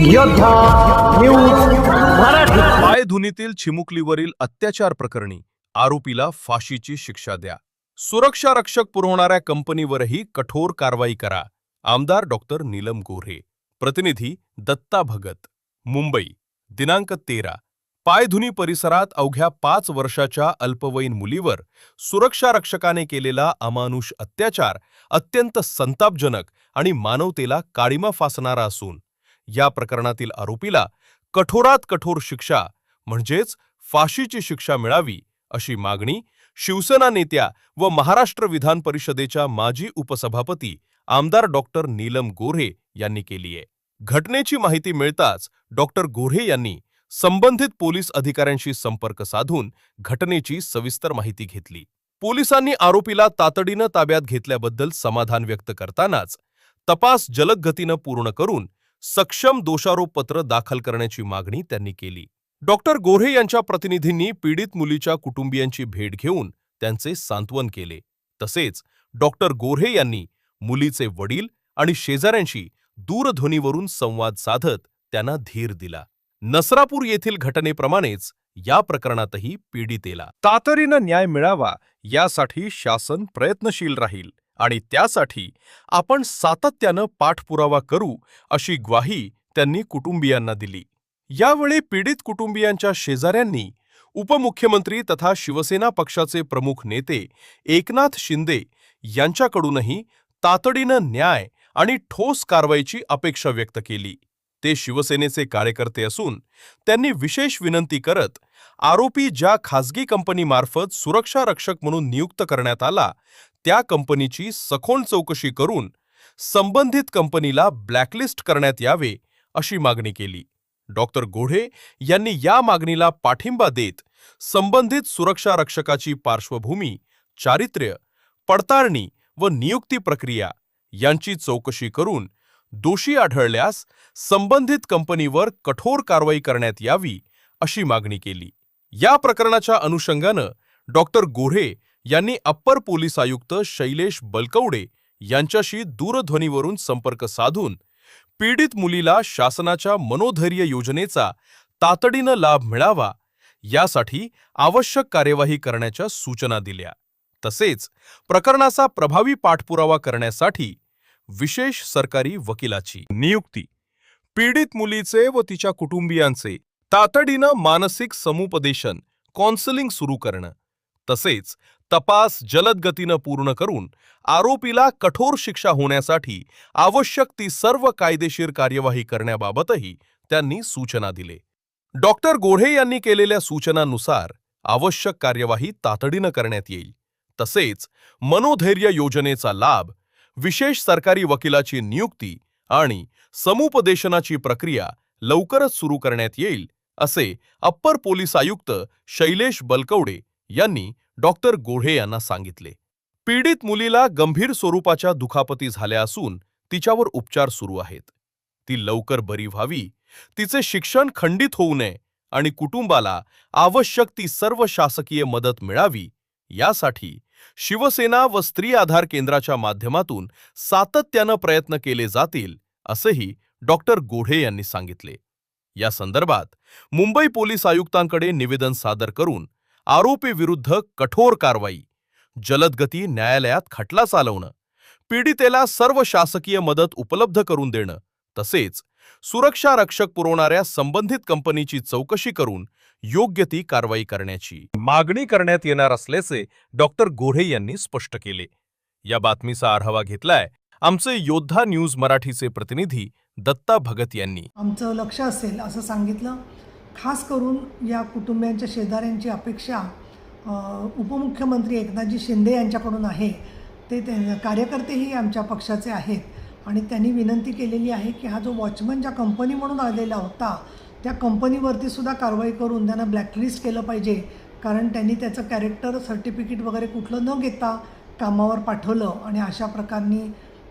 योद्धा न्यूज मराठी. पायधुनीतील चिमुकलीवरील अत्याचार प्रकरणी आरोपीला फाशीची शिक्षा द्या. सुरक्षा रक्षक पुरवणाऱ्या कंपनीवरही कठोर कारवाई करा. आमदार डॉक्टर नीलम गोऱ्हे. प्रतिनिधी दत्ता भगत. मुंबई. दिनांक 13. पायधुनी परिसरात अवघ्या 5 वर्षाच्या अल्पवयीन मुलीवर सुरक्षा रक्षकाने केलेला अमानुष अत्याचार अत्यंत संतापजनक आणि मानवतेला काळिमा फासणारा असून या प्रकरणातील आरोपीला कठोरात कठोर शिक्षा म्हणजेच फाशीची शिक्षा मिळावी अशी मागणी शिवसेना नेत्या व महाराष्ट्र विधान परिषदेच्या माजी उपसभापती आमदार डॉक्टर नीलम गोऱ्हे यांनी केली आहे. घटनेची माहिती मिळताच डॉक्टर गोऱ्हे यांनी संबंधित पोलीस अधिकाऱ्यांशी संपर्क साधून घटनेची सविस्तर माहिती घेतली. पोलिसांनी आरोपीला तातडीनं ताब्यात घेतल्याबद्दल समाधान व्यक्त करतानाच तपास जलद गतीनं पूर्ण करून सक्षम दोषारोपपत्र दाखल करण्याची मागणी त्यांनी केली. डॉक्टर गोऱ्हे यांच्या प्रतिनिधींनी पीडित मुलीच्या कुटुंबियांची भेट घेऊन त्यांचे सांत्वन केले. तसेच डॉक्टर गोऱ्हे यांनी मुलीचे वडील आणि शेजाऱ्यांशी दूरध्वनीवरून संवाद साधत त्यांना धीर दिला. नसरापूर येथील घटनेप्रमाणेच या प्रकरणातही पीडितेला तातडीनं न्याय मिळावा यासाठी शासन प्रयत्नशील राहील आणि त्यासाठी आपण सातत्यानं पाठपुरावा करू अशी ग्वाही त्यांनी कुटुंबियांना दिली. यावेळी पीडित कुटुंबियांच्या शेजाऱ्यांनी उपमुख्यमंत्री तथा शिवसेना पक्षाचे प्रमुख नेते एकनाथ शिंदे यांच्याकडूनही तातडीनं न्याय आणि ठोस कारवाईची अपेक्षा व्यक्त केली. ते शिवसेनेचे कार्यकर्ते असून त्यांनी विशेष विनंती करत आरोपी ज्या खासगी कंपनीमार्फत सुरक्षा रक्षक म्हणून नियुक्त करण्यात आला त्या कंपनीची सखोल चौकशी करून संबंधित कंपनीला ब्लॅकलिस्ट करण्यात यावे अशी मागणी केली. डॉक्टर गोऱ्हे यांनी या मागणीला पाठिंबा देत संबंधित सुरक्षा रक्षकाची पार्श्वभूमी, चारित्र्य, पडताळणी व नियुक्ती प्रक्रिया यांची चौकशी करून दोषी आढळल्यास संबंधित कंपनीवर कठोर कारवाई करण्यात यावी अशी मागणी केली. या प्रकरणाच्या अनुषंगानं डॉक्टर गोऱ्हे यांनी अप्पर पोलीस आयुक्त शैलेश बलकवडे यांच्याशी दूरध्वनीवरून संपर्क साधून पीडित मुलीला शासनाच्या मनोधैर्य योजनेचा तातडीनं लाभ मिळावा यासाठी आवश्यक कार्यवाही करण्याच्या सूचना दिल्या. तसेच प्रकरणाचा प्रभावी पाठपुरावा करण्यासाठी विशेष सरकारी वकिलाची नियुक्ती, पीडित मुलीचे व तिच्या कुटुंबियांचे तातडीनं मानसिक समुपदेशन, काउन्सिलिंग सुरू करणं, तसेच तपास जलद गतीनं पूर्ण करून आरोपीला कठोर शिक्षा होण्यासाठी आवश्यक ती सर्व कायदेशीर कार्यवाही करण्याबाबतही त्यांनी सूचना दिले. डॉक्टर गोऱ्हे यांनी केलेल्या सूचनांनुसार आवश्यक कार्यवाही तातडीनं करण्यात येईल. तसेच मनोधैर्य योजनेचा लाभ, विशेष सरकारी वकिलाची नियुक्ती आणि समुपदेशनाची प्रक्रिया लवकरच सुरू करण्यात येईल असे अप्पर पोलीस आयुक्त शैलेश बलकवडे यांनी डॉक्टर गोऱ्हे यांना सांगितले. पीडित मुलीला गंभीर स्वरूपाच्या दुखापती झाल्या असून तिच्यावर उपचार सुरू आहेत. ती लवकर बरी व्हावी, तिचे शिक्षण खंडित होऊ नये आणि कुटुंबाला आवश्यक ती सर्व शासकीय मदत मिळावी यासाठी शिवसेना व स्त्री आधार केंद्राच्या माध्यमातून सातत्यानं प्रयत्न केले जातील असेही डॉक्टर गोऱ्हे यांनी सांगितले. या संदर्भात मुंबई पोलीस आयुक्तांकडे निवेदन सादर करून आरोपीविरुद्ध कठोर कारवाई, जलद गती न्यायालयात खटला चालवणं, पीडितेला सर्व शासकीय मदत उपलब्ध करून देणं, तसेच सुरक्षा रक्षक पुरवणाऱ्या संबंधित कंपनीची चौकशी करून योग्य ती कारवाई करण्याची मागणी करण्यात येणार असल्याचे डॉक्टर गोऱ्हे यांनी स्पष्ट केले. या बातमीचा आढावा घेतलाय आमचे योद्धा न्यूज मराठीचे प्रतिनिधी दत्ता भगत यांनी. आमचं लक्ष असेल असं सांगितलं. खास करून या कुटुंबियांच्या शेजाऱ्यांची अपेक्षा उपमुख्यमंत्री एकनाथजी शिंदे यांच्याकडून आहे. ते कार्यकर्तेही आमच्या पक्षाचे आहेत आणि त्यांनी विनंती केलेली आहे की हा जो वॉचमन ज्या कंपनी म्हणून आलेला होता त्या कंपनीवरती सुद्धा कारवाई करून त्यांना ब्लॅकलिस्ट केलं पाहिजे. कारण त्यांनी त्याचं कॅरेक्टर सर्टिफिकेट वगैरे कुठलं न घेता कामावर पाठवलं आणि अशा प्रकारनी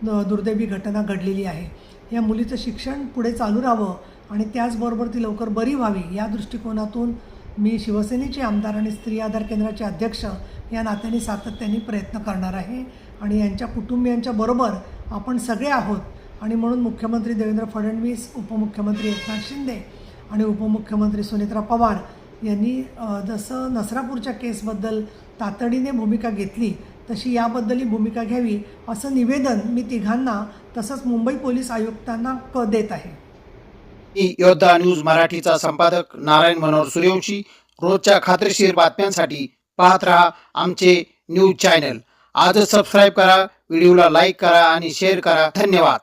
दुर्दैवी घटना घडलेली आहे. या मुलीचं शिक्षण पुढे चालू राहावं आणि त्याचबरोबर ती लवकर बरी व्हावी या दृष्टिकोनातून मी शिवसेनेचे आमदार आणि स्त्री आधार केंद्राचे अध्यक्ष या नात्याने सातत्याने प्रयत्न करणार आहे आणि यांच्या कुटुंबियांच्या बरोबर आपण सगळे आहोत आणि म्हणून मुख्यमंत्री देवेंद्र फडणवीस, उपमुख्यमंत्री एकनाथ शिंदे आणि उपमुख्यमंत्री सुनेत्रा पवार यांनी जसं नसरापूरच्या केसबद्दल तातडीने भूमिका घेतली तशी याबद्दलही भूमिका घ्यावी असं निवेदन मी तिघांना तसंच मुंबई पोलीस आयुक्तांना देत आहे. योद्धा न्यूज मराठीचा संपादक नारायण मनोहर सूर्यवंशी. रोजच्या खात्रीशीर बातम्यांसाठी पाहत रहा आमचे न्यूज चॅनल. आजच सबस्क्राईब करा, व्हिडिओला लाईक करा आणि शेअर करा. धन्यवाद.